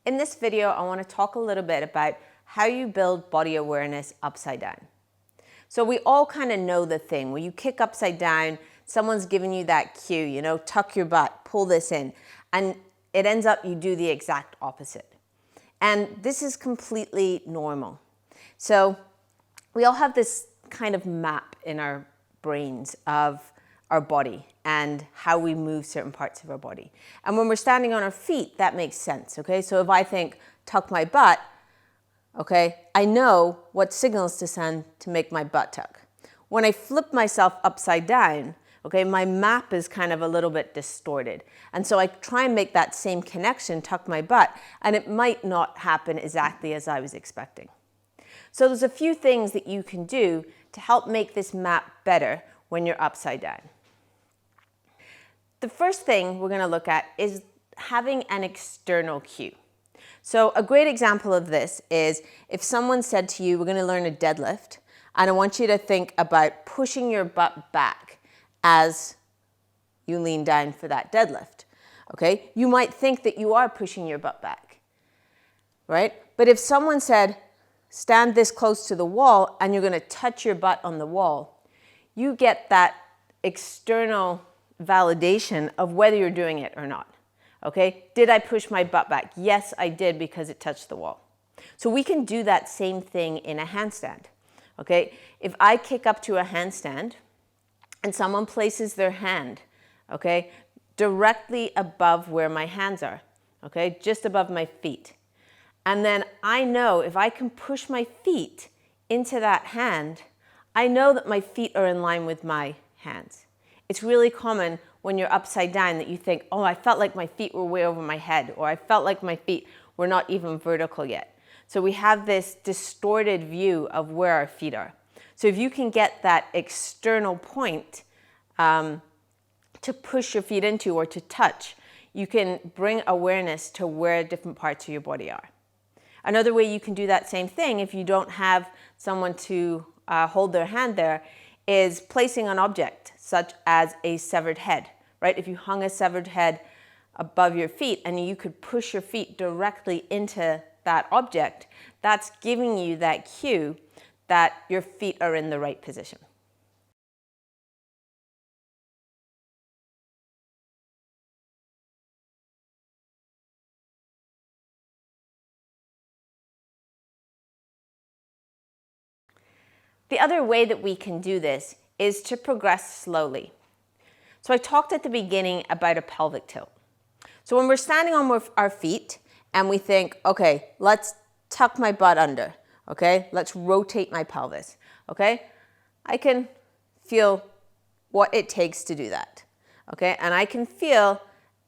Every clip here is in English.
In this video, I want to talk a little bit about how you build body awareness upside down. So we all kind of know the thing where you kick upside down, someone's giving you that cue, you know, tuck your butt, pull this in, and it ends up you do the exact opposite. And this is completely normal. So we all have this kind of map in our brains of our body and how we move certain parts of our body. And when we're standing on our feet, that makes sense, okay? So if I think, tuck my butt, okay, I know what signals to send to make my butt tuck. When I flip myself upside down, okay, my map is kind of a little bit distorted. And so I try and make that same connection, tuck my butt, and it might not happen exactly as I was expecting. So there's a few things that you can do to help make this map better when you're upside down. The first thing we're going to look at is having an external cue. So a great example of this is if someone said to you, we're going to learn a deadlift, and I want you to think about pushing your butt back as you lean down for that deadlift. Okay? You might think that you are pushing your butt back, right? But if someone said, stand this close to the wall and you're going to touch your butt on the wall, you get that external validation of whether you're doing it or not. Okay, did I push my butt back? Yes, I did because it touched the wall. So we can do that same thing in a handstand. Okay, if I kick up to a handstand and someone places their hand, okay, directly above where my hands are, okay, just above my feet. And then I know if I can push my feet into that hand, I know that my feet are in line with my hands. It's really common when you're upside down that you think, oh, I felt like my feet were way over my head, or I felt like my feet were not even vertical yet. So we have this distorted view of where our feet are. So if you can get that external point to push your feet into or to touch, you can bring awareness to where different parts of your body are. Another way you can do that same thing if you don't have someone to hold their hand there is placing an object such as a severed head, right? If you hung a severed head above your feet and you could push your feet directly into that object, that's giving you that cue that your feet are in the right position. The other way that we can do this is to progress slowly. So I talked at the beginning about a pelvic tilt. So when we're standing on our feet and we think, okay, let's tuck my butt under, okay? Let's rotate my pelvis, okay? I can feel what it takes to do that, okay? And I can feel,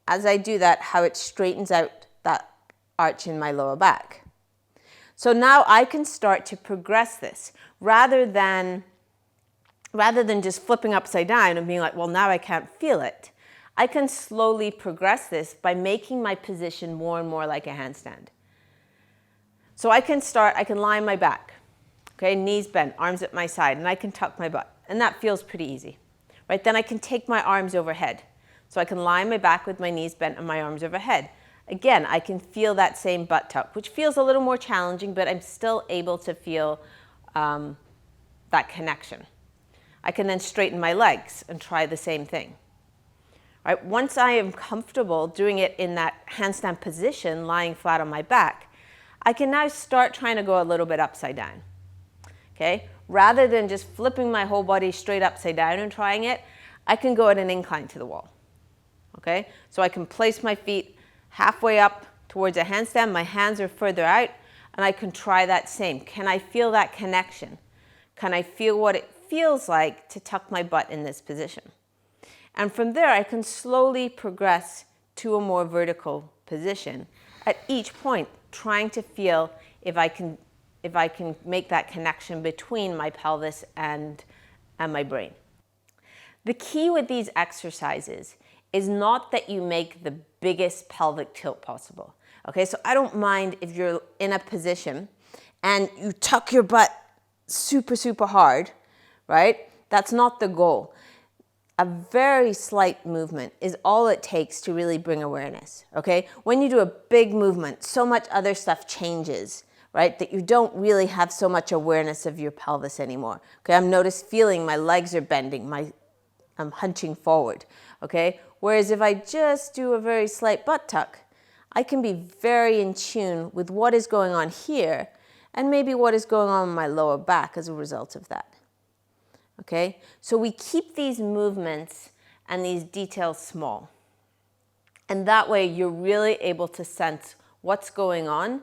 as I do that, how it straightens out that arch in my lower back. So now I can start to progress this rather than just flipping upside down and being like, well, now I can't feel it. I can slowly progress this by making my position more and more like a handstand. So I can lie on my back, okay, knees bent, arms at my side, and I can tuck my butt, and that feels pretty easy, right? Then I can take my arms overhead. So I can lie on my back with my knees bent and my arms overhead. Again, I can feel that same butt tuck, which feels a little more challenging, but I'm still able to feel that connection. I can then straighten my legs and try the same thing. Right? Once I am comfortable doing it in that handstand position, lying flat on my back, I can now start trying to go a little bit upside down. Okay? Rather than just flipping my whole body straight upside down and trying it, I can go at an incline to the wall. Okay? So I can place my feet halfway up towards a handstand, my hands are further out, and I can try that same. Can I feel that connection? Can I feel what it feels like to tuck my butt in this position? And from there, I can slowly progress to a more vertical position at each point, trying to feel if I can make that connection between my pelvis and my brain. The key with these exercises is not that you make the biggest pelvic tilt possible. Okay, so I don't mind if you're in a position and you tuck your butt super, super hard, right? That's not the goal. a very slight movement is all it takes to really bring awareness, okay? When you do a big movement, so much other stuff changes, right? That you don't really have so much awareness of your pelvis anymore, okay? I'm feeling my legs are bending, I'm hunching forward, okay? Whereas if I just do a very slight butt tuck, I can be very in tune with what is going on here and maybe what is going on in my lower back as a result of that. Okay, so we keep these movements and these details small. And that way you're really able to sense what's going on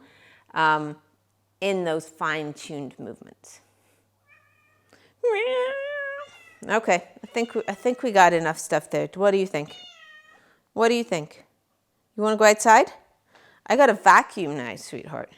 in those fine-tuned movements. Okay, I think we got enough stuff there. What do you think? What do you think? You want to go outside? I got a vacuum now, sweetheart.